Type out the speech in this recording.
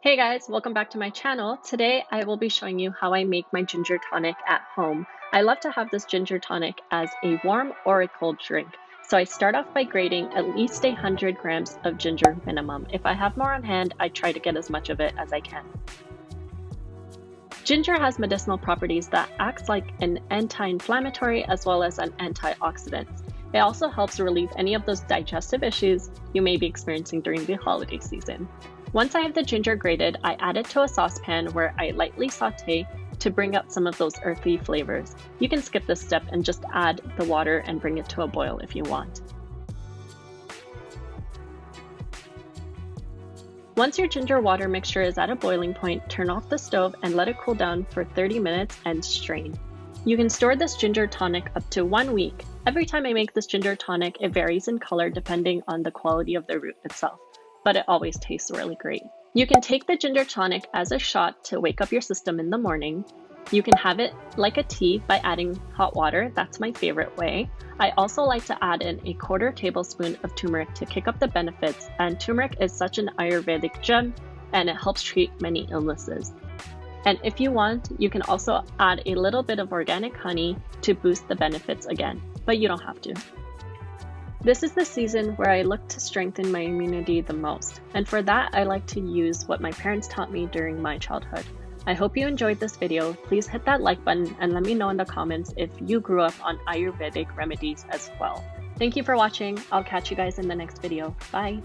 Hey guys, welcome back to my channel. Today I will be showing you how I make my ginger tonic at home. I love to have this ginger tonic as a warm or a cold drink. So I start off by grating at least 100 grams of ginger minimum. If I have more on hand, I try to get as much of it as I can. Ginger has medicinal properties that acts like an anti-inflammatory as well as an antioxidant. It also helps relieve any of those digestive issues you may be experiencing during the holiday season. Once I have the ginger grated, I add it to a saucepan where I lightly saute to bring out some of those earthy flavors. You can skip this step and just add the water and bring it to a boil if you want. Once your ginger water mixture is at a boiling point, turn off the stove and let it cool down for 30 minutes and strain. You can store this ginger tonic up to 1 week. Every time I make this ginger tonic, it varies in color depending on the quality of the root itself, but it always tastes really great. You can take the ginger tonic as a shot to wake up your system in the morning. You can have it like a tea by adding hot water. That's my favorite way. I also like to add in a 1/4 tablespoon of turmeric to kick up the benefits, and turmeric is such an ayurvedic gem and it helps treat many illnesses. And if you want, you can also add a little bit of organic honey to boost the benefits again, but you don't have to. This is the season where I look to strengthen my immunity the most, and for that I like to use what my parents taught me during my childhood. I hope you enjoyed this video. Please hit that like button and let me know in the comments if you grew up on Ayurvedic remedies as well. Thank you for watching. I'll catch you guys in the next video. Bye!